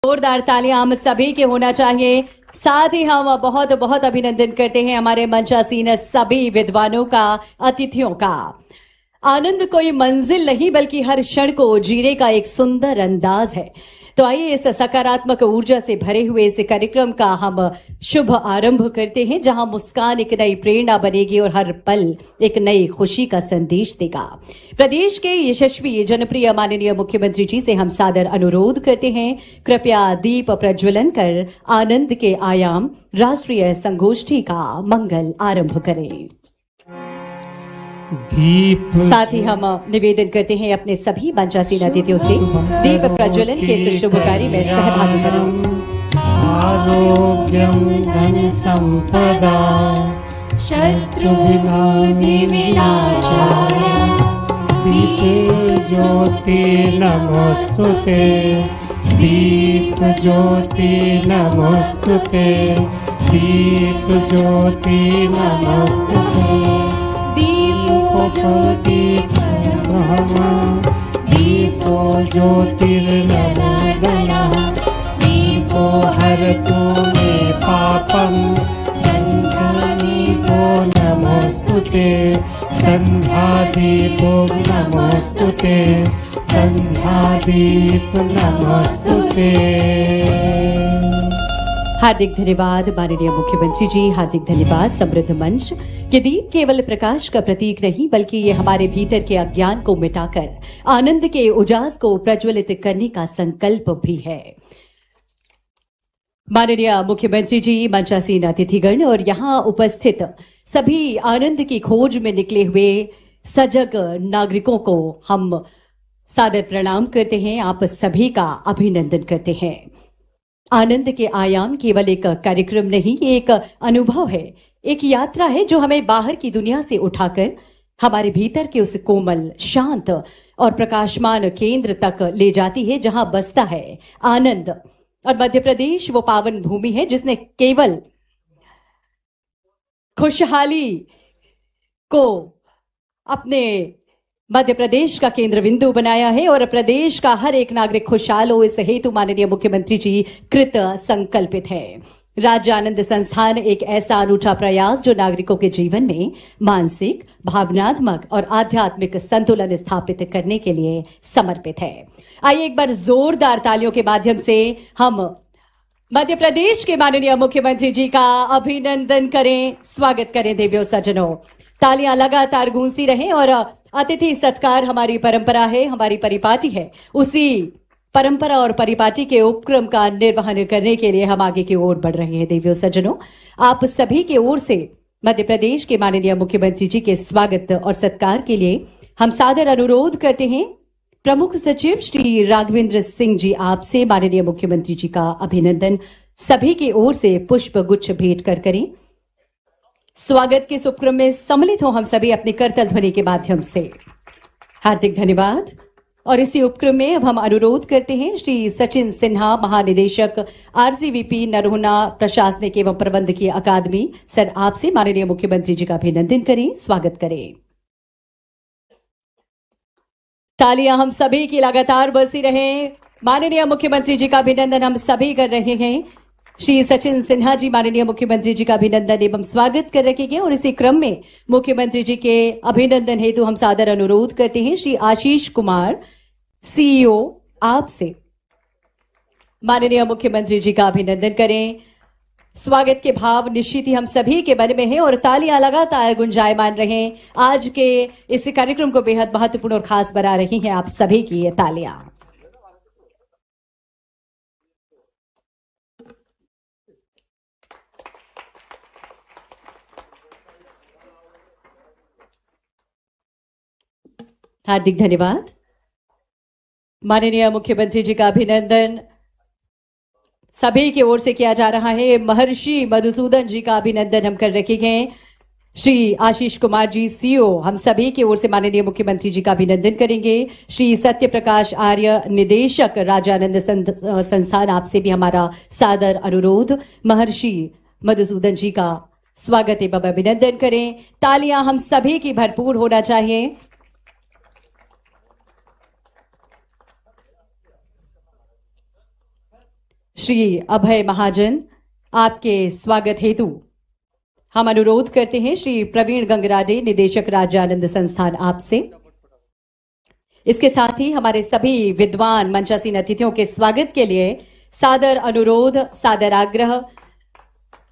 जोरदार तालियां हम सभी के होना चाहिए। साथ ही हम बहुत बहुत अभिनंदन करते हैं हमारे मंचासीन सभी विद्वानों का, अतिथियों का। आनंद कोई मंजिल नहीं बल्कि हर क्षण को जीने का एक सुंदर अंदाज है। तो आइए इस सकारात्मक ऊर्जा से भरे हुए इस कार्यक्रम का हम शुभ आरंभ करते हैं, जहां मुस्कान एक नई प्रेरणा बनेगी और हर पल एक नई खुशी का संदेश देगा। प्रदेश के यशस्वी जनप्रिय माननीय मुख्यमंत्री जी से हम सादर अनुरोध करते हैं, कृपया दीप प्रज्वलन कर आनंद के आयाम राष्ट्रीय संगोष्ठी का मंगल आरंभ करें। साथ ही हम निवेदन करते हैं अपने सभी मंचासीन अतिथियों से दीप प्रज्वलन के इस शुभ कार्य में सहभागी करें। आरोग्यम धन संपदा शत्रु विनाशाय दीप ज्योति नमोस्तुते दीप ज्योति नमोस्तुते दीप ज्योति नमोस्तुते ज्योति ब्रह्मा दीपो ज्योतिर्नमोदयः दीपो हरतु मे पापं सन्ध्यादीपो नमोस्तुते सन्ध्यादीपो नमोस्तुते सन्ध्यादीप नमोस्तुते। हार्दिक धन्यवाद माननीय मुख्यमंत्री जी, हार्दिक धन्यवाद समृद्ध मंच। ये दीप केवल प्रकाश का प्रतीक नहीं बल्कि ये हमारे भीतर के अज्ञान को मिटाकर आनंद के उजास को प्रज्वलित करने का संकल्प भी है। माननीय मुख्यमंत्री जी, मंचासीन अतिथिगण और यहाँ उपस्थित सभी आनंद की खोज में निकले हुए सजग नागरिकों को हम सादर प्रणाम करते हैं, आप सभी का अभिनंदन करते हैं। आनंद के आयाम केवल एक कार्यक्रम नहीं, ये एक अनुभव है, एक यात्रा है जो हमें बाहर की दुनिया से उठाकर हमारे भीतर के उस कोमल, शांत और प्रकाशमान केंद्र तक ले जाती है जहां बसता है आनंद। और मध्य प्रदेश वो पावन भूमि है जिसने केवल खुशहाली को अपने मध्य प्रदेश का केंद्र बिंदु बनाया है और प्रदेश का हर एक नागरिक खुशहाल हो, इस हेतु माननीय मुख्यमंत्री जी कृत संकल्पित है। राज्य आनंद संस्थान एक ऐसा अनूठा प्रयास जो नागरिकों के जीवन में मानसिक, भावनात्मक और आध्यात्मिक संतुलन स्थापित करने के लिए समर्पित है। आइए एक बार जोरदार तालियों के माध्यम से हम मध्य प्रदेश के माननीय मुख्यमंत्री जी का अभिनंदन करें, स्वागत करें। देवियों सज्जनों, तालियां लगातार गूंजती रहें और अतिथि सत्कार हमारी परंपरा है, हमारी परिपाटी है। उसी परंपरा और परिपाटी के उपक्रम का निर्वहन करने के लिए हम आगे की ओर बढ़ रहे हैं। देवियों सज्जनों, आप सभी की ओर से मध्य प्रदेश के माननीय मुख्यमंत्री जी के स्वागत और सत्कार के लिए हम सादर अनुरोध करते हैं प्रमुख सचिव श्री राघवेंद्र सिंह जी, आपसे माननीय मुख्यमंत्री जी का अभिनंदन सभी की ओर से पुष्प गुच्छ भेंट कर करें। स्वागत के इस उपक्रम में सम्मिलित हो हम सभी अपनी करतल ध्वनि के माध्यम से। हार्दिक धन्यवाद। और इसी उपक्रम में अब हम अनुरोध करते हैं श्री सचिन सिन्हा, महानिदेशक आरसीवीपी नरोन्हा प्रशासनिक एवं प्रबंधकीय अकादमी, सर आपसे माननीय मुख्यमंत्री जी का अभिनंदन करें, स्वागत करें। तालियां हम सभी की लगातार बजती रहें। माननीय मुख्यमंत्री जी का अभिनंदन हम सभी कर रहे हैं। श्री सचिन सिन्हा जी माननीय मुख्यमंत्री जी का अभिनंदन एवं स्वागत कर रखे गए और इसी क्रम में मुख्यमंत्री जी के अभिनंदन हेतु हम सादर अनुरोध करते हैं श्री आशीष कुमार, सीईओ, आपसे माननीय मुख्यमंत्री जी का अभिनंदन करें। स्वागत के भाव निश्चित ही हम सभी के मन में है और तालियां लगातार गुंजायमान रहें। आज के इस कार्यक्रम को बेहद महत्वपूर्ण और खास बना रही हैं आप सभी की ये तालियां। हार्दिक धन्यवाद। माननीय मुख्यमंत्री जी का अभिनंदन सभी की ओर से किया जा रहा है। महर्षि मधुसूदन जी का अभिनंदन हम कर रखे हैं। श्री आशीष कुमार जी, सीईओ, हम सभी की ओर से माननीय मुख्यमंत्री जी का अभिनंदन करेंगे। श्री सत्य प्रकाश आर्य, निदेशक राजानंद संस्थान, आपसे भी हमारा सादर अनुरोध। महर्षि मधुसूदन जी का स्वागत एवं अभिनंदन करें। तालियां हम सभी की भरपूर होना चाहिए। श्री अभय महाजन, आपके स्वागत हेतु हम अनुरोध करते हैं श्री प्रवीण गंगराडे, निदेशक राज्य आनंद संस्थान, आपसे। इसके साथ ही हमारे सभी विद्वान मंचासीन अतिथियों के स्वागत के लिए सादर अनुरोध, सादर आग्रह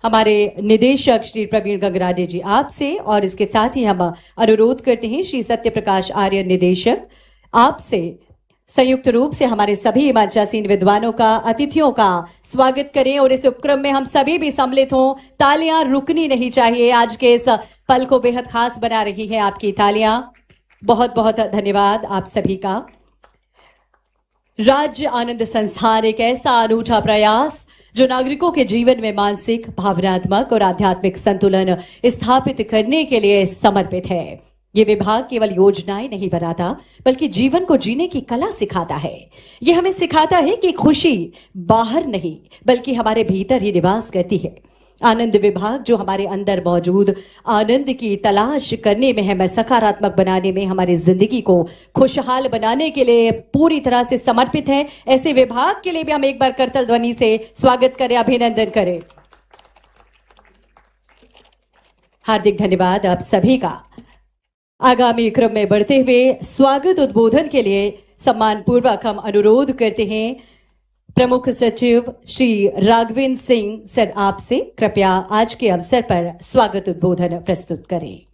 हमारे निदेशक श्री प्रवीण गंगराडे जी आपसे, और इसके साथ ही हम अनुरोध करते हैं श्री सत्य प्रकाश आर्य, निदेशक, आपसे संयुक्त रूप से हमारे सभी मंचासीन विद्वानों का, अतिथियों का स्वागत करें और इस उपक्रम में हम सभी भी सम्मिलित हों। तालियां रुकनी नहीं चाहिए, आज के इस पल को बेहद खास बना रही है आपकी तालियां। बहुत बहुत धन्यवाद आप सभी का। राज्य आनंद संस्थान एक ऐसा अनूठा प्रयास जो नागरिकों के जीवन में मानसिक, भावनात्मक और आध्यात्मिक संतुलन स्थापित करने के लिए समर्पित है। ये विभाग केवल योजनाएं नहीं बनाता, बल्कि जीवन को जीने की कला सिखाता है। ये हमें सिखाता है कि खुशी बाहर नहीं, बल्कि हमारे भीतर ही निवास करती है। आनंद विभाग जो हमारे अंदर मौजूद आनंद की तलाश करने में, हमें सकारात्मक बनाने में, हमारी जिंदगी को खुशहाल बनाने के लिए पूरी तरह से समर्पित है। ऐसे विभाग के लिए भी हम एक बार करतल ध्वनि से स्वागत करें, अभिनंदन करें। हार्दिक धन्यवाद आप सभी का। आगामी क्रम में बढ़ते हुए स्वागत उद्बोधन के लिए सम्मान पूर्वक हम अनुरोध करते हैं प्रमुख सचिव श्री राघवेंद्र सिंह सर, आपसे कृपया आज के अवसर पर स्वागत उद्बोधन प्रस्तुत करें।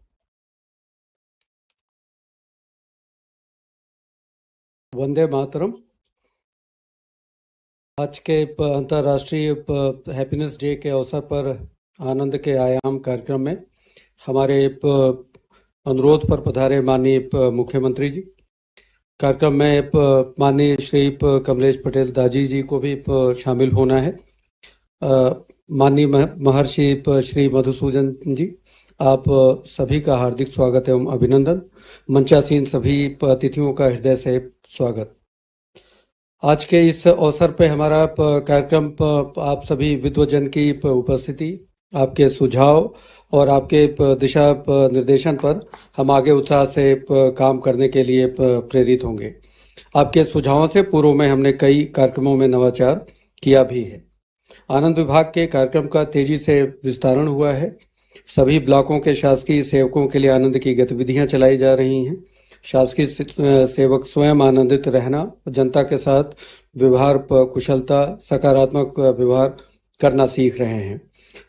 वंदे मातरम। आज के अंतर्राष्ट्रीय हैप्पीनेस डे के अवसर पर आनंद के आयाम कार्यक्रम में हमारे अनुरोध पर पधारे माननीय मुख्यमंत्री जी, कार्यक्रम में माननीय श्री कमलेश पटेल दाजी जी को भी शामिल होना है। माननीय महर्षि श्री मधुसूदन जी, आप सभी का हार्दिक स्वागत एवं अभिनंदन। मंचासीन सभी अतिथियों का हृदय से स्वागत। आज के इस अवसर पे हमारा कार्यक्रम आप सभी विद्वजन की उपस्थिति, आपके सुझाव और आपके दिशा निर्देशन पर हम आगे उत्साह से काम करने के लिए प्रेरित होंगे। आपके सुझावों से पूर्व में हमने कई कार्यक्रमों में नवाचार किया भी है। आनंद विभाग के कार्यक्रम का तेजी से विस्तारण हुआ है। सभी ब्लॉकों के शासकीय सेवकों के लिए आनंद की गतिविधियां चलाई जा रही हैं। शासकीय सेवक स्वयं आनंदित रहना, जनता के साथ व्यवहार कुशलता, सकारात्मक व्यवहार करना सीख रहे हैं।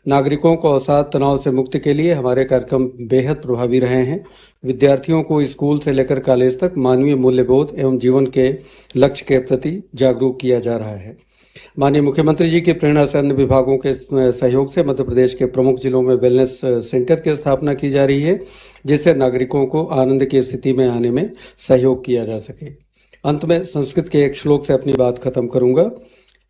नागरिकों को अवसाद तनाव से मुक्ति के लिए हमारे कार्यक्रम बेहद प्रभावी रहे हैं। विद्यार्थियों को स्कूल से लेकर कॉलेज तक मानवीय मूल्यबोध एवं जीवन के लक्ष्य के प्रति जागरूक किया जा रहा है। माननीय मुख्यमंत्री जी की प्रेरणा से अन्य विभागों के सहयोग से मध्य प्रदेश के प्रमुख जिलों में वेलनेस सेंटर की स्थापना की जा रही है, जिससे नागरिकों को आनंद की स्थिति में आने में सहयोग किया जा सके। अंत में संस्कृत के एक श्लोक से अपनी बात खत्म करूंगा।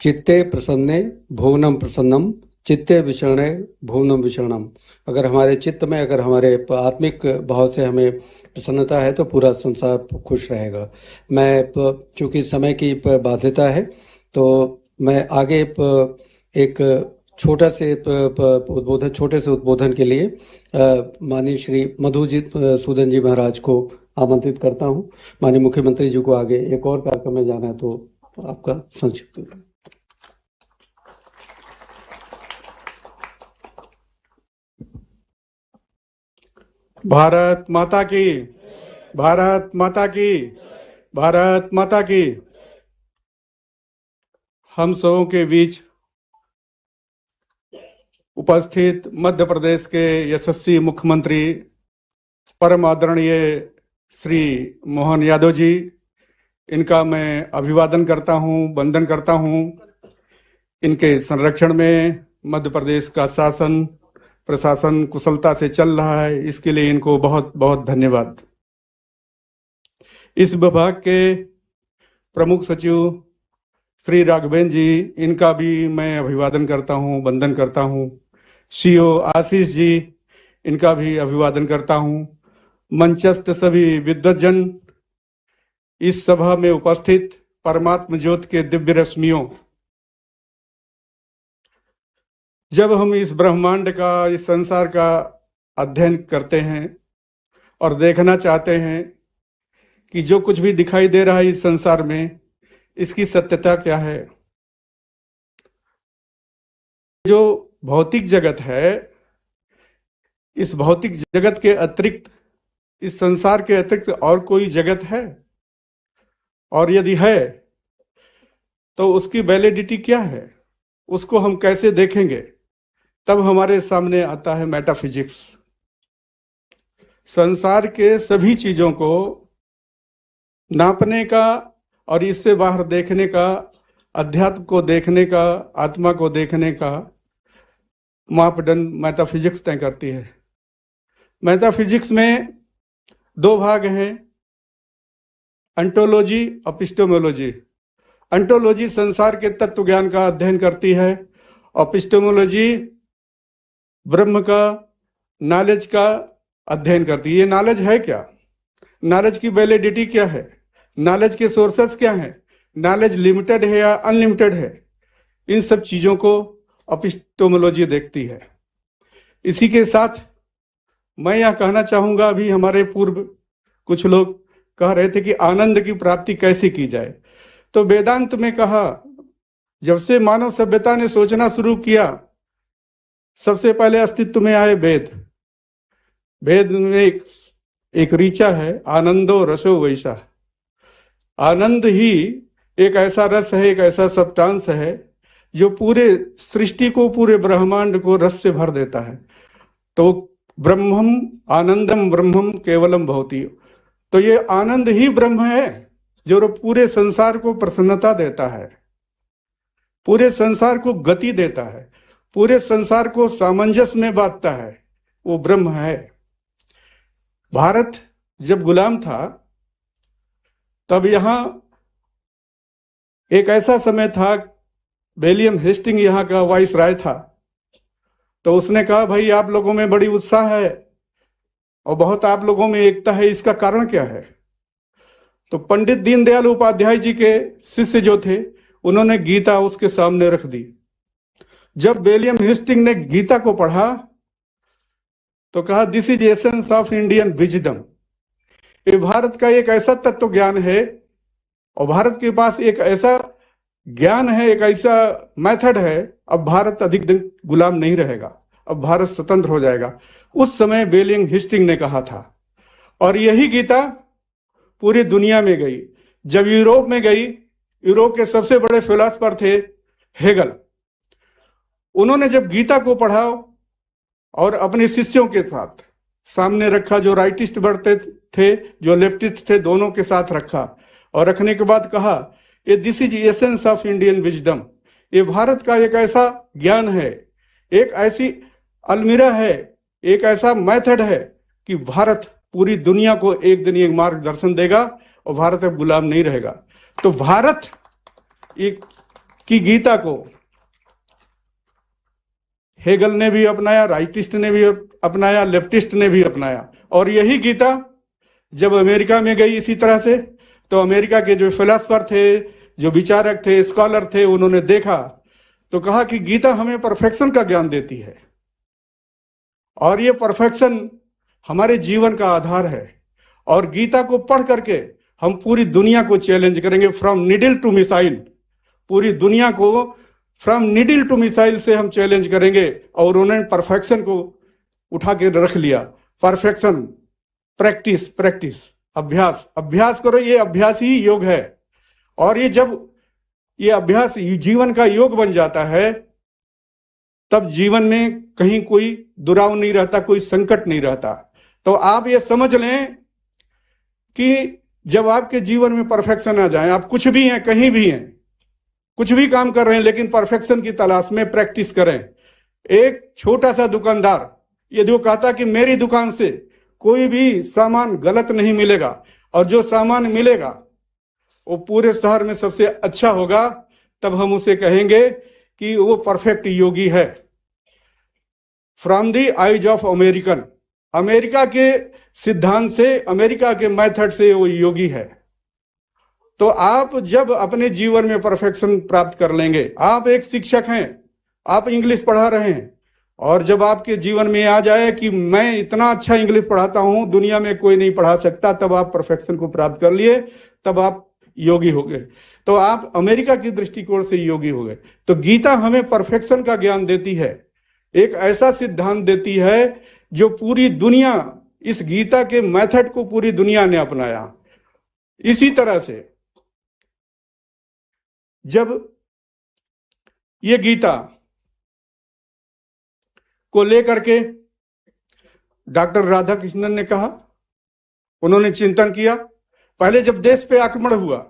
चित्ते प्रसन्ने भुवनम प्रसन्नम, चित्ते विषणे भुवनम विषणम। अगर हमारे चित्त में, अगर हमारे आत्मिक भाव से हमें प्रसन्नता है तो पूरा संसार खुश रहेगा। मैं चूंकि समय की बाध्यता है तो मैं आगे एक छोटे से उद्बोधन के लिए माननीय श्री मधुसूदन जी महाराज को आमंत्रित करता हूं। माननीय मुख्यमंत्री जी को आगे एक और कार्यक्रम में जाना है, तो आपका संक्षिप्त। भारत माता की, भारत माता की, भारत माता की। हम सबों के बीच उपस्थित मध्य प्रदेश के यशस्वी मुख्यमंत्री परम आदरणीय श्री मोहन यादव जी, इनका मैं अभिवादन करता हूं, वंदन करता हूं। इनके संरक्षण में मध्य प्रदेश का शासन प्रशासन कुशलता से चल रहा है, इसके लिए इनको बहुत बहुत धन्यवाद। इस विभाग के प्रमुख सचिव श्री राघवेंद्र जी, इनका भी मैं अभिवादन करता हूं, वंदन करता हूं। सीओ आशीष जी, इनका भी अभिवादन करता हूं। मंचस्थ सभी विद्वज्जन, इस सभा में उपस्थित परमात्म ज्योत के दिव्य रश्मियों, जब हम इस ब्रह्मांड का, इस संसार का अध्ययन करते हैं और देखना चाहते हैं कि जो कुछ भी दिखाई दे रहा है इस संसार में, इसकी सत्यता क्या है, जो भौतिक जगत है, इस भौतिक जगत के अतिरिक्त, इस संसार के अतिरिक्त और कोई जगत है? और यदि है तो उसकी वैलिडिटी क्या है? उसको हम कैसे देखेंगे? तब हमारे सामने आता है मेटाफिजिक्स। संसार के सभी चीजों को नापने का और इससे बाहर देखने का, अध्यात्म को देखने का, आत्मा को देखने का मापदंड मेटाफिजिक्स तय करती है। मेटाफिजिक्स में दो भाग हैं, अंटोलॉजी, एपिस्टेमोलॉजी। अंटोलॉजी संसार के तत्व ज्ञान का अध्ययन करती है, एपिस्टेमोलॉजी ब्रह्म का, नॉलेज का अध्ययन करती है। ये नॉलेज है क्या? नॉलेज की वैलिडिटी क्या है? नॉलेज के सोर्सेस क्या हैं? नॉलेज लिमिटेड है या अनलिमिटेड है? इन सब चीजों को एपिस्टेमोलॉजी देखती है। इसी के साथ मैं यह कहना चाहूंगा, अभी हमारे पूर्व कुछ लोग कह रहे थे कि आनंद की प्राप्ति कैसे की जाए। तो वेदांत में कहा, जब से मानव सभ्यता ने सोचना शुरू किया, सबसे पहले अस्तित्व में आए वेद। वेद में एक ऋचा है, आनंदो रसो वैसा। आनंद ही एक ऐसा रस है, एक ऐसा सब्सटेंस है जो पूरे सृष्टि को, पूरे ब्रह्मांड को रस से भर देता है। तो ब्रह्मम आनंदम ब्रह्मम केवलम भवति। तो ये आनंद ही ब्रह्म है जो पूरे संसार को प्रसन्नता देता है, पूरे संसार को गति देता है, पूरे संसार को सामंजस्य में बांधता है, वो ब्रह्म है। भारत जब गुलाम था तब यहां एक ऐसा समय था, विलियम हेस्टिंग यहाँ का वाइस राय था, तो उसने कहा, भाई आप लोगों में बड़ी उत्साह है और बहुत आप लोगों में एकता है, इसका कारण क्या है? तो पंडित दीनदयाल उपाध्याय जी के शिष्य जो थे, उन्होंने गीता उसके सामने रख दी। जब विलियम हेस्टिंग ने गीता को पढ़ा तो कहा, this is essence of Indian wisdom. ये भारत का एक ऐसा तत्व ज्ञान है और भारत के पास एक ऐसा ज्ञान है, एक ऐसा मेथड है, अब भारत अधिक दिन गुलाम नहीं रहेगा, अब भारत स्वतंत्र हो जाएगा। उस समय विलियम हेस्टिंग ने कहा था। और यही गीता पूरी दुनिया में गई। जब यूरोप में गई, यूरोप के सबसे बड़े फिलोसोफर थे हेगल। उन्होंने जब गीता को पढ़ा और अपने शिष्यों के साथ सामने रखा, जो राइटिस्ट बढ़ते थे, जो लेफ्टिस्ट थे, दोनों के साथ रखा, और रखने के बाद कहा, ये this is essence of Indian wisdom. ये भारत का एक ऐसा ज्ञान है, एक ऐसी अलमीरा है, एक ऐसा मेथड है कि भारत पूरी दुनिया को एक दिन एक मार्गदर्शन देगा और भारत अब गुलाम नहीं रहेगा। तो भारत की गीता को हेगल ने भी अपनाया, राइटिस्ट ने भी अपनाया, लेफ्टिस्ट ने भी अपनाया। और यही गीता जब अमेरिका में गई इसी तरह से, तो अमेरिका के जो फिलोसोफर थे, जो विचारक थे, स्कॉलर थे, उन्होंने देखा तो कहा कि गीता हमें परफेक्शन का ज्ञान देती है और ये परफेक्शन हमारे जीवन का आधार है। और गीता को पढ़ करके हम पूरी दुनिया को चैलेंज करेंगे, फ्रॉम निडल टू मिसाइल। पूरी दुनिया को फ्रॉम निडल टू मिसाइल से हम चैलेंज करेंगे। और उन्होंने परफेक्शन को उठा के रख लिया। परफेक्शन, प्रैक्टिस, प्रैक्टिस, अभ्यास, अभ्यास करो, ये अभ्यास ही योग है। और ये जब ये अभ्यास जीवन का योग बन जाता है, तब जीवन में कहीं कोई दुराव नहीं रहता, कोई संकट नहीं रहता। तो आप ये समझ लें कि जब आपके जीवन में परफेक्शन आ जाए, आप कुछ भी हैं, कहीं भी हैं, कुछ भी काम कर रहे हैं, लेकिन परफेक्शन की तलाश में प्रैक्टिस करें। एक छोटा सा दुकानदार ये जो कहता कि मेरी दुकान से कोई भी सामान गलत नहीं मिलेगा और जो सामान मिलेगा वो पूरे शहर में सबसे अच्छा होगा, तब हम उसे कहेंगे कि वो परफेक्ट योगी है। From the eyes of American, America के सिद्धांत से, अमेरिका के मेथड से वो योगी है। तो आप जब अपने जीवन में परफेक्शन प्राप्त कर लेंगे, आप एक शिक्षक हैं, आप इंग्लिश पढ़ा रहे हैं, और जब आपके जीवन में आ जाए कि मैं इतना अच्छा इंग्लिश पढ़ाता हूं, दुनिया में कोई नहीं पढ़ा सकता, तब आप परफेक्शन को प्राप्त कर लिए, तब आप योगी हो गए, तो आप अमेरिका की दृष्टिकोण से योगी हो गए। तो गीता हमें परफेक्शन का ज्ञान देती है, एक ऐसा सिद्धांत देती है जो पूरी दुनिया, इस गीता के मेथड को पूरी दुनिया ने अपनाया। इसी तरह से जब ये गीता को लेकर के डॉक्टर राधा कृष्णन ने कहा, उन्होंने चिंतन किया। पहले जब देश पे आक्रमण हुआ,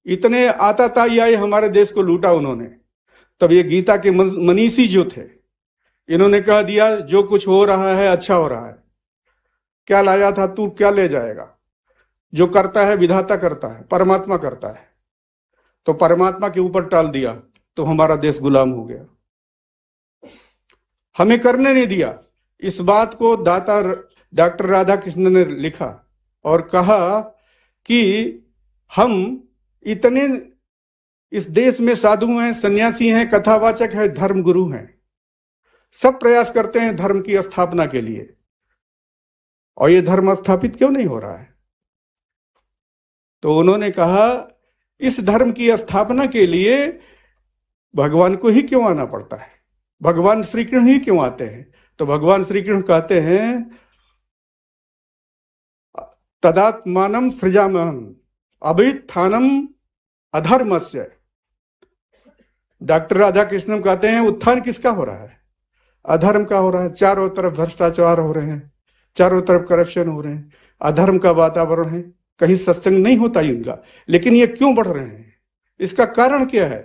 इतने आतताई आए, हमारे देश को लूटा उन्होंने, तब ये गीता के मनीषी जो थे, इन्होंने कह दिया जो कुछ हो रहा है अच्छा हो रहा है, क्या लाया था तू क्या ले जाएगा, जो करता है विधाता करता है, परमात्मा करता है। तो परमात्मा के ऊपर टाल दिया तो हमारा देश गुलाम हो गया, हमें करने नहीं दिया। इस बात को दाता डॉक्टर राधा कृष्णन ने लिखा और कहा कि हम इतने इस देश में साधु हैं, सन्यासी हैं, कथावाचक हैं, धर्म गुरु हैं, सब प्रयास करते हैं धर्म की स्थापना के लिए, और ये धर्म स्थापित क्यों नहीं हो रहा है। तो उन्होंने कहा इस धर्म की स्थापना के लिए भगवान को ही क्यों आना पड़ता है, भगवान श्री कृष्ण ही क्यों आते हैं। तो भगवान श्री कृष्ण कहते हैं तदात्मानम सृजाम्यहम् अभ्युत्थानम अधर्मस्य। डॉक्टर राधा कृष्णन कहते हैं उत्थान किसका हो रहा है, अधर्म का हो रहा है। चारों तरफ भ्रष्टाचार हो रहे हैं, चारों तरफ करप्शन हो रहे हैं, अधर्म का वातावरण है, कहीं सत्संग नहीं होता इनका, लेकिन ये क्यों बढ़ रहे हैं, इसका कारण क्या है।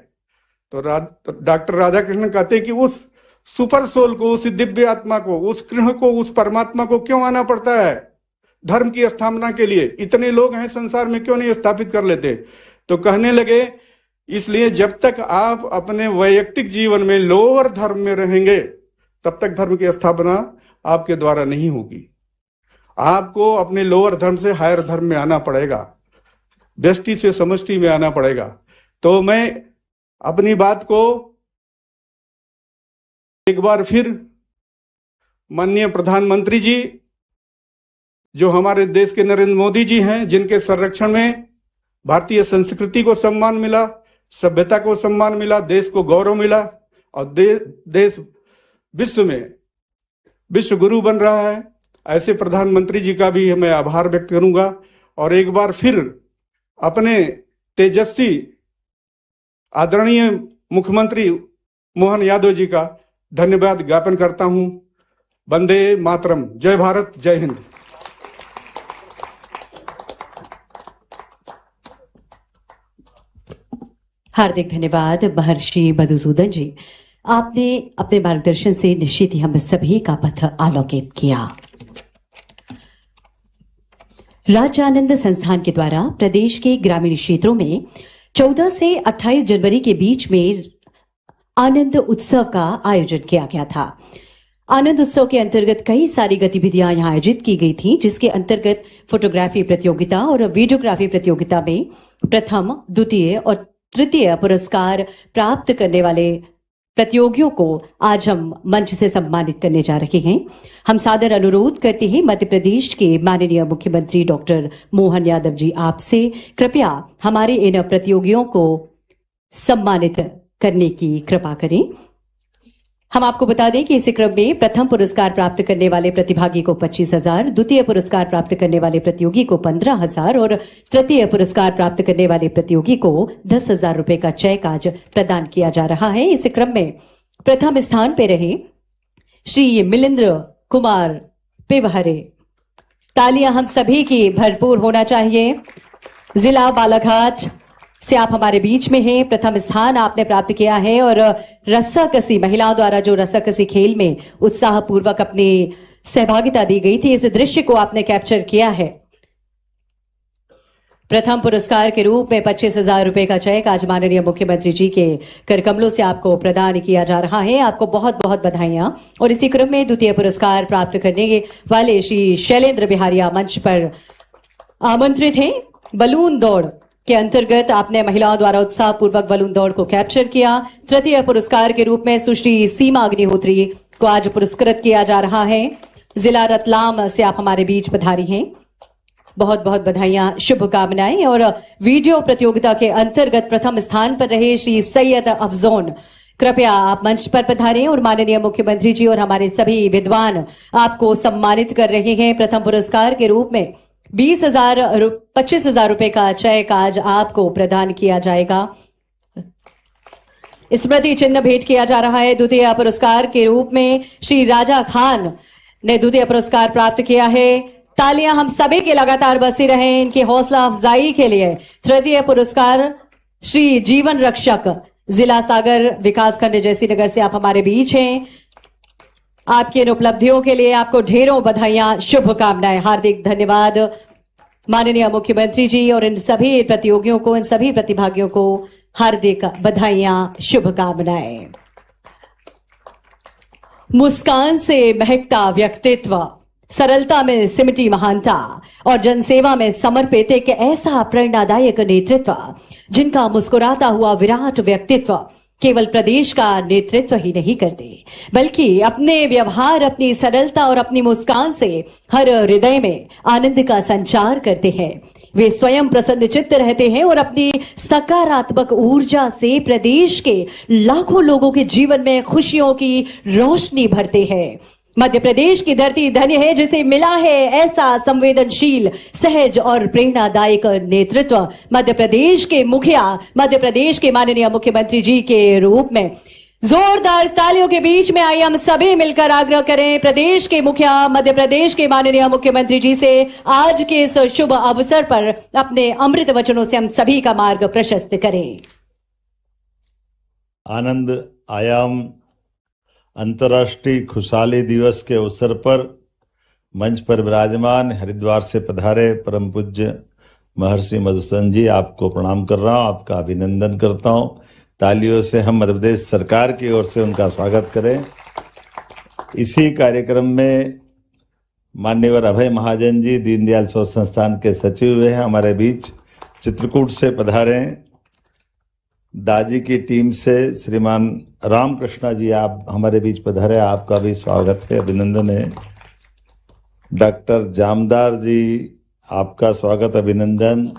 तो डॉक्टर राधा कृष्णन कहते हैं कि उस सुपर सोल को, उस दिव्य आत्मा को, उस कृष्ण को, उस परमात्मा को क्यों आना पड़ता है धर्म की स्थापना के लिए। इतने लोग हैं संसार में, क्यों नहीं स्थापित कर लेते। तो कहने लगे इसलिए जब तक आप अपने वैयक्तिक जीवन में लोअर धर्म में रहेंगे तब तक धर्म की स्थापना आपके द्वारा नहीं होगी। आपको अपने लोअर धर्म से हायर धर्म में आना पड़ेगा, व्यष्टि से समष्टि में आना पड़ेगा। तो मैं अपनी बात को एक बार फिर माननीय प्रधानमंत्री जी, जो हमारे देश के नरेंद्र मोदी जी हैं, जिनके संरक्षण में भारतीय संस्कृति को सम्मान मिला, सभ्यता को सम्मान मिला, देश को गौरव मिला, और देश विश्व में विश्व गुरु बन रहा है, ऐसे प्रधानमंत्री जी का भी मैं आभार व्यक्त करूंगा। और एक बार फिर अपने तेजस्वी आदरणीय मुख्यमंत्री मोहन यादव जी का धन्यवाद ज्ञापन करता हूं। वंदे मातरम, जय भारत, जय हिंद। हार्दिक धन्यवाद महर्षि मधुसूदन जी, आपने अपने मार्गदर्शन से निश्चित ही हम सभी का पथ आलोकित किया। राज्य आनंद संस्थान के द्वारा प्रदेश के ग्रामीण क्षेत्रों में 14 से 28 जनवरी के बीच में आनंद उत्सव का आयोजन किया गया था। आनंद उत्सव के अंतर्गत कई सारी गतिविधियां यहां आयोजित की गई थी, जिसके अंतर्गत फोटोग्राफी प्रतियोगिता और वीडियोग्राफी प्रतियोगिता में प्रथम, द्वितीय और तृतीय पुरस्कार प्राप्त करने वाले प्रतियोगियों को आज हम मंच से सम्मानित करने जा रहे हैं। हम सादर अनुरोध करते हैं मध्य प्रदेश के माननीय मुख्यमंत्री डॉक्टर मोहन यादव जी, आपसे कृपया हमारे इन प्रतियोगियों को सम्मानित करने की कृपा करें। हम आपको बता दें कि इस क्रम में प्रथम पुरस्कार प्राप्त करने वाले प्रतिभागी को 25,000, द्वितीय पुरस्कार प्राप्त करने वाले प्रतियोगी को 15,000 और तृतीय पुरस्कार प्राप्त करने वाले प्रतियोगी को 10,000 रुपए का चेक आज प्रदान किया जा रहा है। इस क्रम में प्रथम स्थान पर रहे श्री मिलिंद्र कुमार पेवहरे। तालियां हम सभी की भरपूर होना चाहिए। जिला बालाघाट से आप हमारे बीच में हैं, प्रथम स्थान आपने प्राप्त किया है और रस्साकसी, महिलाओं द्वारा जो रस्साकसी खेल में उत्साहपूर्वक अपनी सहभागिता दी गई थी, इस दृश्य को आपने कैप्चर किया है। प्रथम पुरस्कार के रूप में 25,000 रुपए का चेक आज माननीय मुख्यमंत्री जी के कर कमलों से आपको प्रदान किया जा रहा है। आपको बहुत बहुत बधाइयां। और इसी क्रम में द्वितीय पुरस्कार प्राप्त करने वाले श्री शैलेंद्र बिहारिया मंच पर आमंत्रित हैं। बलून दौड़ के अंतर्गत आपने महिलाओं द्वारा उत्साहपूर्वक बलून दौड़ को कैप्चर किया। तृतीय पुरस्कार के रूप में सुश्री सीमा अग्निहोत्री को आज पुरस्कृत किया जा रहा है। जिला रतलाम से आप हमारे बीच पधारी हैं। बहुत बहुत बधाइयां, शुभकामनाएं। और वीडियो प्रतियोगिता के अंतर्गत प्रथम स्थान पर रहे श्री सैयद अफजोन, कृपया आप मंच पर पधारें और माननीय मुख्यमंत्री जी और हमारे सभी विद्वान आपको सम्मानित कर रहे हैं। प्रथम पुरस्कार के रूप में 25,000 रुपए का चेक आज आपको प्रदान किया जाएगा। स्मृति चिन्ह भेंट किया जा रहा है। द्वितीय पुरस्कार के रूप में श्री राजा खान ने द्वितीय पुरस्कार प्राप्त किया है। तालियां हम सभी के लगातार बजती रहें इनकी हौसला अफजाई के लिए। तृतीय पुरस्कार श्री जीवन रक्षक, जिला सागर विकासखंड जयसीनगर से आप हमारे बीच हैं। आपकी इन उपलब्धियों के लिए आपको ढेरों बधाइयां, शुभकामनाएं। हार्दिक धन्यवाद माननीय मुख्यमंत्री जी, और इन सभी प्रतियोगियों को, इन सभी प्रतिभागियों को हार्दिक बधाइयां, शुभकामनाएं। मुस्कान से महकता व्यक्तित्व, सरलता में सिमटी महानता और जनसेवा में समर्पित एक ऐसा प्रेरणादायक नेतृत्व, जिनका मुस्कुराता हुआ विराट व्यक्तित्व केवल प्रदेश का नेतृत्व ही नहीं करते, बल्कि अपने व्यवहार, अपनी सरलता और अपनी मुस्कान से हर हृदय में आनंद का संचार करते हैं। वे स्वयं प्रसन्न चित्त रहते हैं और अपनी सकारात्मक ऊर्जा से प्रदेश के लाखों लोगों के जीवन में खुशियों की रोशनी भरते हैं। मध्य प्रदेश की धरती धन्य है जिसे मिला है ऐसा संवेदनशील, सहज और प्रेरणादायक नेतृत्व। मध्य प्रदेश के मुखिया, मध्य प्रदेश के माननीय मुख्यमंत्री जी के रूप में जोरदार तालियों के बीच में आइए हम सभी मिलकर आग्रह करें प्रदेश के मुखिया, मध्य प्रदेश के माननीय मुख्यमंत्री जी से आज के इस शुभ अवसर पर अपने अमृत वचनों से हम सभी का मार्ग प्रशस्त करें। आनंद आयाम अंतर्राष्ट्रीय खुशहाली दिवस के अवसर पर मंच पर विराजमान हरिद्वार से पधारे परम पूज्य महर्षि मधुसूदन जी, आपको प्रणाम कर रहा हूं, आपका अभिनंदन करता हूं। तालियों से हम मध्य प्रदेश सरकार की ओर से उनका स्वागत करें। इसी कार्यक्रम में मान्यवर अभय महाजन जी, दीनदयाल शोध संस्थान के सचिव हैं, हमारे बीच चित्रकूट से पधारे हैं। दाजी की टीम से श्रीमान रामकृष्णा जी, आप हमारे बीच पधारे, आपका भी स्वागत है, अभिनंदन है। डॉक्टर जामदार जी, आपका स्वागत, अभिनंदन।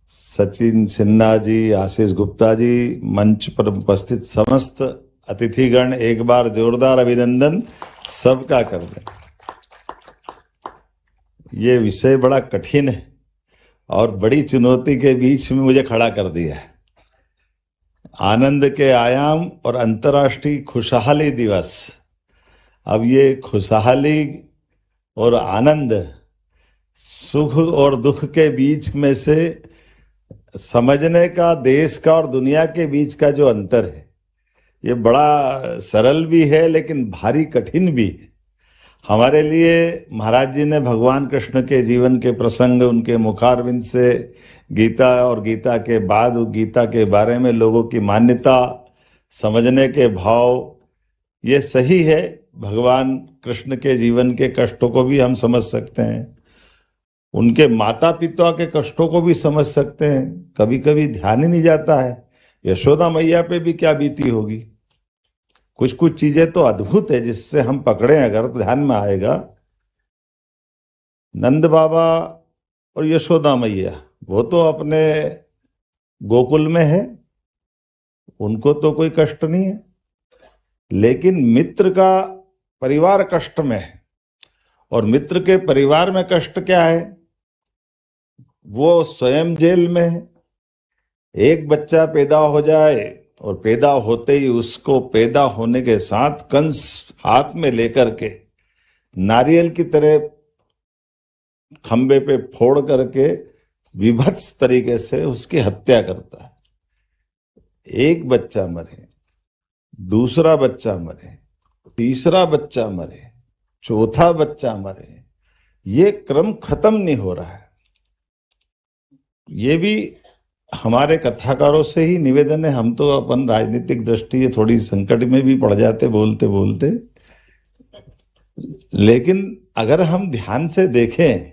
सचिन सिन्हा जी, आशीष गुप्ता जी, मंच पर उपस्थित समस्त अतिथिगण, एक बार जोरदार अभिनंदन सबका कर दें। ये विषय बड़ा कठिन है और बड़ी चुनौती के बीच में मुझे खड़ा कर दिया है। आनंद के आयाम और अंतर्राष्ट्रीय खुशहाली दिवस। अब ये खुशहाली और आनंद, सुख और दुख के बीच में से समझने का देश का और दुनिया के बीच का जो अंतर है, ये बड़ा सरल भी है लेकिन भारी कठिन भी है। हमारे लिए महाराज जी ने भगवान कृष्ण के जीवन के प्रसंग, उनके मुखारविंद से गीता और गीता के बाद गीता के बारे में लोगों की मान्यता, समझने के भाव, ये सही है। भगवान कृष्ण के जीवन के कष्टों को भी हम समझ सकते हैं, उनके माता पिता के कष्टों को भी समझ सकते हैं। कभी कभी ध्यान ही नहीं जाता है यशोदा मैया पे भी क्या बीती होगी। कुछ कुछ चीजें तो अद्भुत है जिससे हम पकड़े अगर तो ध्यान में आएगा। नंद बाबा और यशोदा मैया, वो तो अपने गोकुल में है, उनको तो कोई कष्ट नहीं है, लेकिन मित्र का परिवार कष्ट में है। और मित्र के परिवार में कष्ट क्या है, वो स्वयं जेल में है। एक बच्चा पैदा हो जाए और पैदा होते ही उसको पैदा होने के साथ कंस हाथ में लेकर के नारियल की तरह खंबे पे फोड़ करके विभत्स तरीके से उसकी हत्या करता है। एक बच्चा मरे, दूसरा बच्चा मरे, तीसरा बच्चा मरे, चौथा बच्चा मरे, ये क्रम खत्म नहीं हो रहा है। ये भी हमारे कथाकारों से ही निवेदन है। हम तो अपन राजनीतिक दृष्टि थोड़ी संकट में भी पड़ जाते बोलते बोलते, लेकिन अगर हम ध्यान से देखें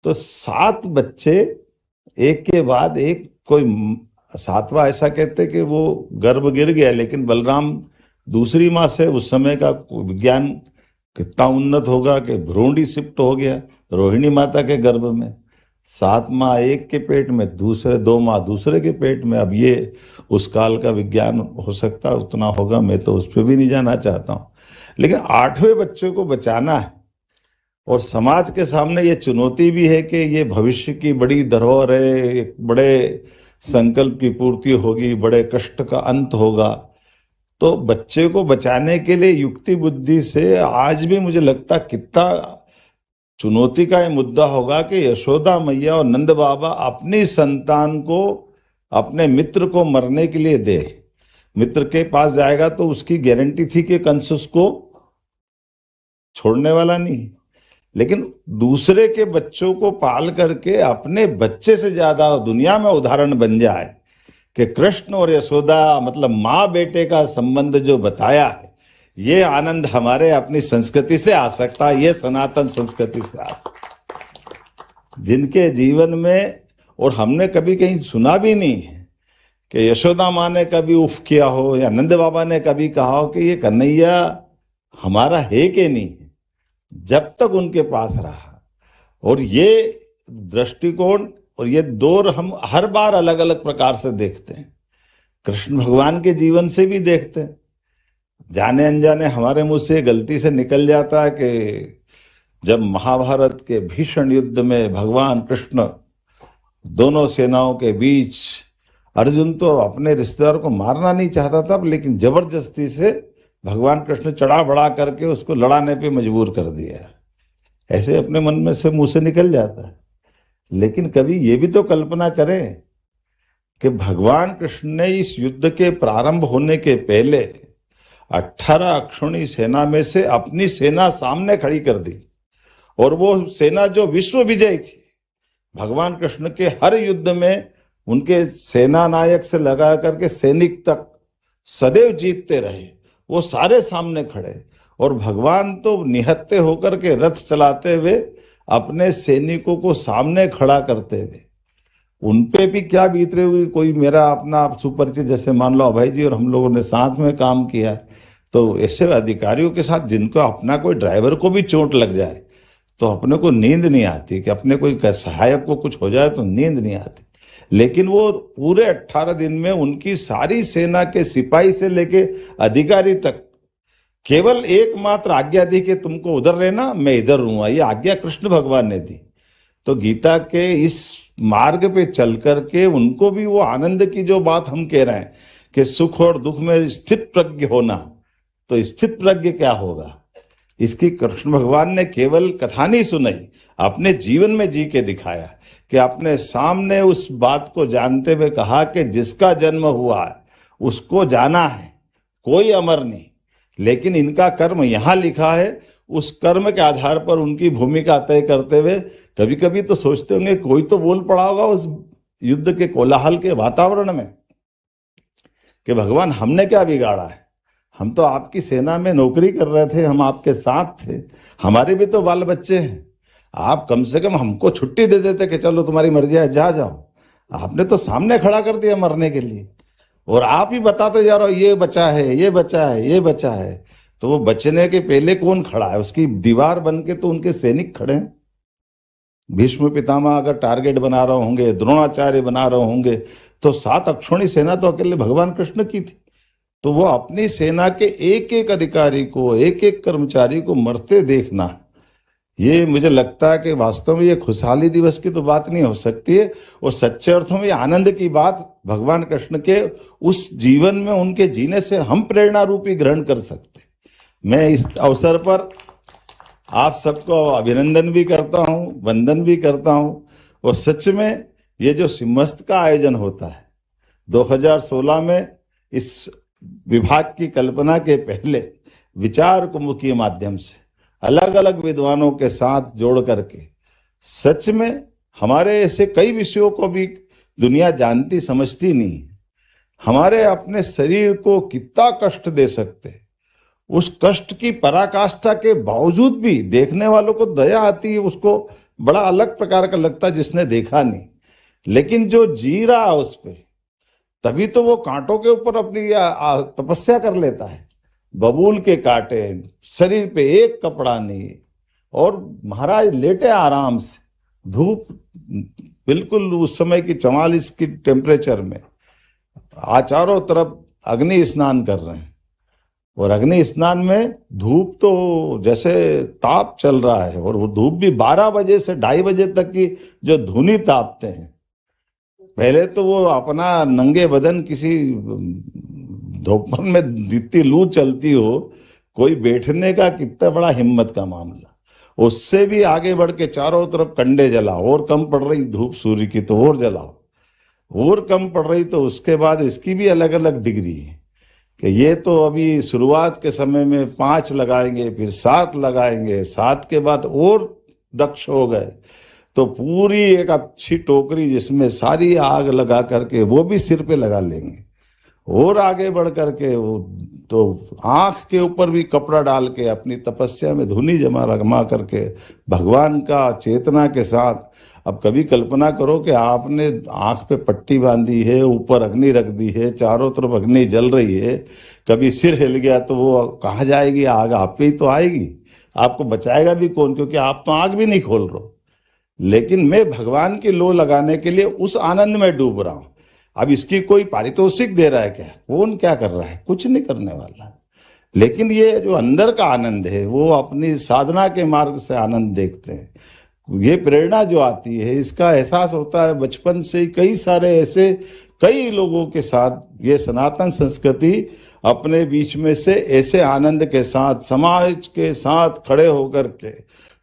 तो 7 बच्चे एक के बाद एक, कोई 7वां ऐसा कहते कि वो गर्भ गिर गया, लेकिन बलराम दूसरी माँ से, उस समय का विज्ञान कितना उन्नत होगा कि भ्रूण शिफ्ट हो गया रोहिणी माता के गर्भ में, 7 माह एक के पेट में, दूसरे 2 माह दूसरे के पेट में। अब ये उस काल का विज्ञान हो सकता है उतना होगा, मैं तो उस पर भी नहीं जाना चाहता हूँ। लेकिन 8वें बच्चे को बचाना है और समाज के सामने ये चुनौती भी है कि ये भविष्य की बड़ी धरोहर है, एक बड़े संकल्प की पूर्ति होगी, बड़े कष्ट का अंत होगा। तो बच्चे को बचाने के लिए युक्ति बुद्धि से आज भी मुझे लगता कितना चुनौती का ये मुद्दा होगा कि यशोदा मैया और नंद बाबा अपनी संतान को अपने मित्र को मरने के लिए दे। मित्र के पास जाएगा तो उसकी गारंटी थी कि कंस उसको छोड़ने वाला नहीं, लेकिन दूसरे के बच्चों को पाल करके अपने बच्चे से ज्यादा दुनिया में उदाहरण बन जाए कि कृष्ण और यशोदा मतलब माँ बेटे का संबंध जो बताया है, ये आनंद हमारे अपनी संस्कृति से आ सकता है, ये सनातन संस्कृति से आ सकता है। जिनके जीवन में, और हमने कभी कहीं सुना भी नहीं है कि यशोदा माँ ने कभी उफ किया हो या नंद बाबा ने कभी कहा हो कि ये कन्हैया हमारा है कि नहीं, जब तक उनके पास रहा। और ये दृष्टिकोण और ये दौर हम हर बार अलग अलग प्रकार से देखते हैं, कृष्ण भगवान के जीवन से भी देखते हैं। जाने अनजाने हमारे मुंह से गलती से निकल जाता है कि जब महाभारत के भीषण युद्ध में भगवान कृष्ण दोनों सेनाओं के बीच, अर्जुन तो अपने रिश्तेदार को मारना नहीं चाहता था, लेकिन जबरदस्ती से भगवान कृष्ण चढ़ा बढ़ा करके उसको लड़ाने पे मजबूर कर दिया। ऐसे अपने मन में से मुंह से निकल जाता है। लेकिन कभी ये भी तो कल्पना करें कि भगवान कृष्ण ने इस युद्ध के प्रारंभ होने के पहले 18 अक्षौणी सेना में से अपनी सेना सामने खड़ी कर दी, और वो सेना जो विश्व विजयी थी, भगवान कृष्ण के हर युद्ध में उनके सेना नायक से लगा करके सैनिक तक सदैव जीतते रहे, वो सारे सामने खड़े। और भगवान तो निहत्ते होकर के रथ चलाते हुए अपने सैनिकों को सामने खड़ा करते हुए, उन पे भी क्या बीत रही हुई। कोई मेरा अपना सुपरिचित, जैसे मान लो अभय जी और हम लोगों ने साथ में काम किया, तो ऐसे अधिकारियों के साथ जिनको अपना कोई ड्राइवर को भी चोट लग जाए तो अपने को नींद नहीं आती, कि अपने कोई सहायक को कुछ हो जाए तो नींद नहीं आती। लेकिन वो पूरे 18 दिन में उनकी सारी सेना के सिपाही से लेके अधिकारी तक केवल एकमात्र आज्ञा दी कि तुमको उधर रहना, मैं इधर रहूंगा। ये आज्ञा कृष्ण भगवान ने दी। तो गीता के इस मार्ग पे चल करके उनको भी वो आनंद की जो बात हम कह रहे हैं कि सुख और दुख में स्थित प्रज्ञ होना, तो स्थित प्रज्ञ क्या होगा, इसकी कृष्ण भगवान ने केवल कथा नहीं सुनाई, अपने जीवन में जी के दिखाया कि अपने सामने उस बात को जानते हुए कहा कि जिसका जन्म हुआ है उसको जाना है, कोई अमर नहीं, लेकिन इनका कर्म यहाँ लिखा है। उस कर्म के आधार पर उनकी भूमिका तय करते हुए कभी कभी तो सोचते होंगे कोई तो बोल पड़ा होगा उस युद्ध के कोलाहल के वातावरण में कि भगवान हमने क्या बिगाड़ा है, हम तो आपकी सेना में नौकरी कर रहे थे, हम आपके साथ थे, हमारे भी तो बाल बच्चे हैं, आप कम से कम हमको छुट्टी दे देते कि चलो तुम्हारी मर्जी है जा जाओ। आपने तो सामने खड़ा कर दिया मरने के लिए, और आप ही बताते जा रहे हो ये बचा है, ये बचा है, ये बचा है। तो वो बचने के पहले कौन खड़ा है, उसकी दीवार बन के तो उनके सैनिक खड़े हैं। भीष्म पितामह अगर टारगेट बना रहे होंगे, द्रोणाचार्य बना रहे होंगे, तो 7 अक्षौणी सेना तो अकेले भगवान कृष्ण की थी। तो वो अपनी सेना के एक एक अधिकारी को, एक एक कर्मचारी को मरते देखना, ये मुझे लगता है कि वास्तव में ये खुशहाली दिवस की तो बात नहीं हो सकती है, और सच्चे अर्थों में आनंद की बात भगवान कृष्ण के उस जीवन में उनके जीने से हम प्रेरणा रूपी ग्रहण कर सकते। मैं इस अवसर पर आप सबको अभिनंदन भी करता हूँ, वंदन भी करता हूँ। और सच में ये जो सिम्हस्थ का आयोजन होता है 2016 में, इस विभाग की कल्पना के पहले विचार कुंभ के माध्यम से अलग अलग विद्वानों के साथ जोड़ करके, सच में हमारे ऐसे कई विषयों को भी दुनिया जानती समझती नहीं, हमारे अपने शरीर को कितना कष्ट दे सकते, उस कष्ट की पराकाष्ठा के बावजूद भी देखने वालों को दया आती है, उसको बड़ा अलग प्रकार का लगता है जिसने देखा नहीं। लेकिन जो जी रहा है उस पे, तभी तो वो कांटों के ऊपर अपनी तपस्या कर लेता है। बबूल के कांटे, शरीर पे एक कपड़ा नहीं, और महाराज लेटे आराम से, धूप बिल्कुल उस समय की 44 की टेम्परेचर में, चारों तरफ अग्नि स्नान कर रहे हैं। और अग्नि स्नान में धूप तो जैसे ताप चल रहा है, और वो धूप भी 12 बजे से 2:30 बजे तक की जो धुनी तापते हैं। पहले तो वो अपना नंगे बदन किसी दोपहर में जितनी लू चलती हो, कोई बैठने का कितना बड़ा हिम्मत का मामला। उससे भी आगे बढ़ के चारों तरफ कंडे जलाओ, और कम पड़ रही धूप सूर्य की तो और जलाओ, और कम पड़ रही तो उसके बाद इसकी भी अलग अलग डिग्री है कि ये तो अभी शुरुआत के समय में 5 लगाएंगे, फिर 7 लगाएंगे, 7 के बाद और दक्ष हो गए तो पूरी एक अच्छी टोकरी जिसमें सारी आग लगा करके वो भी सिर पे लगा लेंगे। और आगे बढ़ करके वो तो आंख के ऊपर भी कपड़ा डाल के अपनी तपस्या में धुनी जमा करके भगवान का चेतना के साथ। अब कभी कल्पना करो कि आपने आंख पे पट्टी बांधी है, ऊपर अग्नि रख दी है, चारों तरफ अग्नि जल रही है, कभी सिर हिल गया तो वो कहाँ जाएगी आग? आप पे ही तो आएगी, आपको बचाएगा भी कौन? क्योंकि आप तो आग भी नहीं खोल रहे हो। लेकिन मैं भगवान की लो लगाने के लिए उस आनंद में डूब रहा हूं। अब इसकी कोई पारितोषिक दे रहा है क्या? कौन क्या कर रहा है? कुछ नहीं करने वाला। लेकिन ये जो अंदर का आनंद है वो अपनी साधना के मार्ग से आनंद देखते हैं। ये प्रेरणा जो आती है इसका एहसास होता है बचपन से ही। कई सारे ऐसे कई लोगों के साथ ये सनातन संस्कृति अपने बीच में से ऐसे आनंद के साथ समाज के साथ खड़े होकर के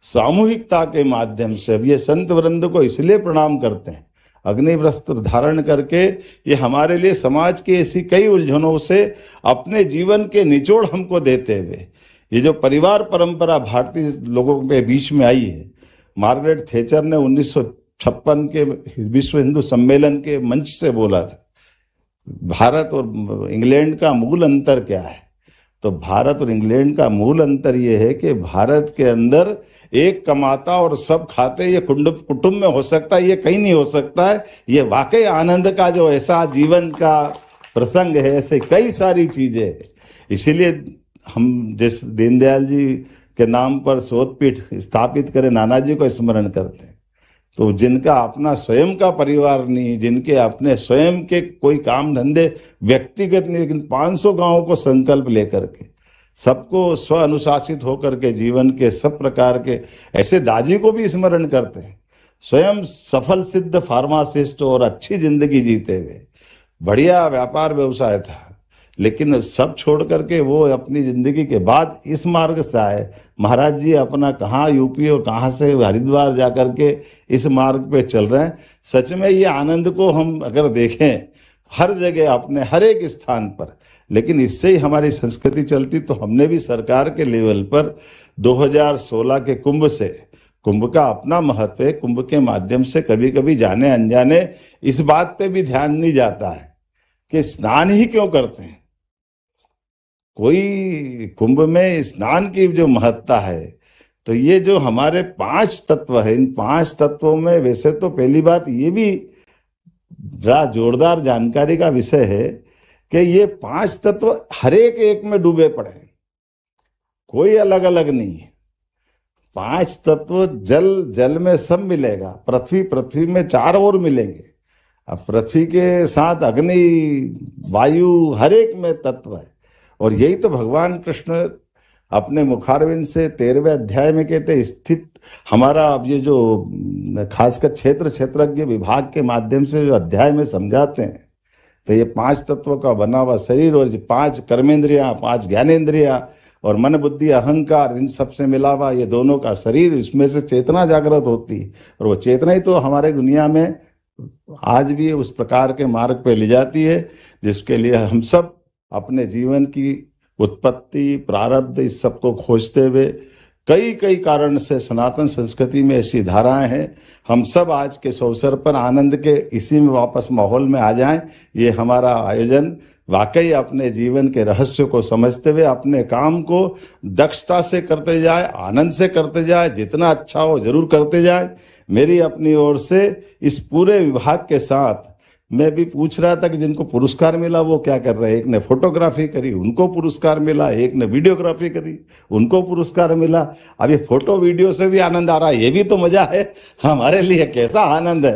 सामूहिकता के माध्यम से, अब ये संत वृंद को इसलिए प्रणाम करते हैं, अग्नि वस्त्र धारण करके ये हमारे लिए समाज की ऐसी कई उलझनों से अपने जीवन के निचोड़ हमको देते हुए, ये जो परिवार परंपरा भारतीय लोगों के बीच में आई है। मार्गरेट थैचर ने 1956 के विश्व हिंदू सम्मेलन के मंच से बोला था, भारत और इंग्लैंड का मूल अंतर क्या है? तो भारत और इंग्लैंड का मूल अंतर यह है कि भारत के अंदर एक कमाता और सब खाते, ये कुटुंब में हो सकता है, ये कहीं नहीं हो सकता है। ये वाकई आनंद का जो ऐसा जीवन का प्रसंग है, ऐसे कई सारी चीजें हैं। इसीलिए हम जिस दीनदयाल जी के नाम पर शोधपीठ स्थापित करे, नानाजी को स्मरण करते हैं। तो जिनका अपना स्वयं का परिवार नहीं, जिनके अपने स्वयं के कोई काम धंधे व्यक्तिगत नहीं, लेकिन 500 गांवों को संकल्प लेकर के सबको स्व अनुशासित होकर के जीवन के सब प्रकार के, ऐसे दाजी को भी स्मरण करते हैं। स्वयं सफल सिद्ध फार्मासिस्ट और अच्छी जिंदगी जीते हुए, बढ़िया व्यापार व्यवसाय था, लेकिन सब छोड़ करके वो अपनी जिंदगी के बाद इस मार्ग से आए। महाराज जी अपना कहाँ यूपी और कहाँ से हरिद्वार जाकर के इस मार्ग पे चल रहे हैं। सच में ये आनंद को हम अगर देखें हर जगह अपने हर एक स्थान पर, लेकिन इससे ही हमारी संस्कृति चलती। तो हमने भी सरकार के लेवल पर 2016 के कुंभ से, कुंभ का अपना महत्व है, कुंभ के माध्यम से कभी कभी जाने अनजाने इस बात पे भी ध्यान नहीं जाता है कि स्नान ही क्यों करते हैं। कोई कुंभ में स्नान की जो महत्ता है, तो ये जो हमारे 5 तत्व है, इन 5 तत्वों में वैसे तो पहली बात ये भी बड़ा जोरदार जानकारी का विषय है कि ये 5 तत्व हर एक में डूबे पड़े हैं, कोई अलग अलग नहीं है। 5 तत्व जल में सब मिलेगा, पृथ्वी में 4 और मिलेंगे। अब पृथ्वी के साथ अग्नि, वायु, हर एक में तत्व है। और यही तो भगवान कृष्ण अपने मुखारविंद से 13वें अध्याय में कहते स्थित हमारा, अब ये जो खासकर क्षेत्रज्ञ विभाग के माध्यम से जो अध्याय में समझाते हैं, तो ये 5 तत्वों का बना हुआ शरीर और 5 कर्मेंद्रियां, 5 ज्ञानेंद्रियां और मन बुद्धि अहंकार, इन सब से मिला हुआ ये दोनों का शरीर, इसमें से चेतना जागृत होती है। और वो चेतना ही तो हमारे दुनिया में आज भी उस प्रकार के मार्ग पे ले जाती है जिसके लिए हम सब अपने जीवन की उत्पत्ति, प्रारब्ध, इस सब को खोजते हुए कई कारण से सनातन संस्कृति में ऐसी धाराएं हैं। हम सब आज के इस अवसर पर आनंद के इसी में वापस माहौल में आ जाएं। ये हमारा आयोजन वाकई अपने जीवन के रहस्य को समझते हुए अपने काम को दक्षता से करते जाए, आनंद से करते जाए, जितना अच्छा हो जरूर करते जाए। मेरी अपनी ओर से इस पूरे विभाग के साथ मैं भी पूछ रहा था कि जिनको पुरस्कार मिला वो क्या कर रहे हैं। एक ने फोटोग्राफी करी, उनको पुरस्कार मिला, एक ने वीडियोग्राफी करी, उनको पुरस्कार मिला। अब ये फोटो वीडियो से भी आनंद आ रहा है, ये भी तो मजा है। हमारे लिए कैसा आनंद है।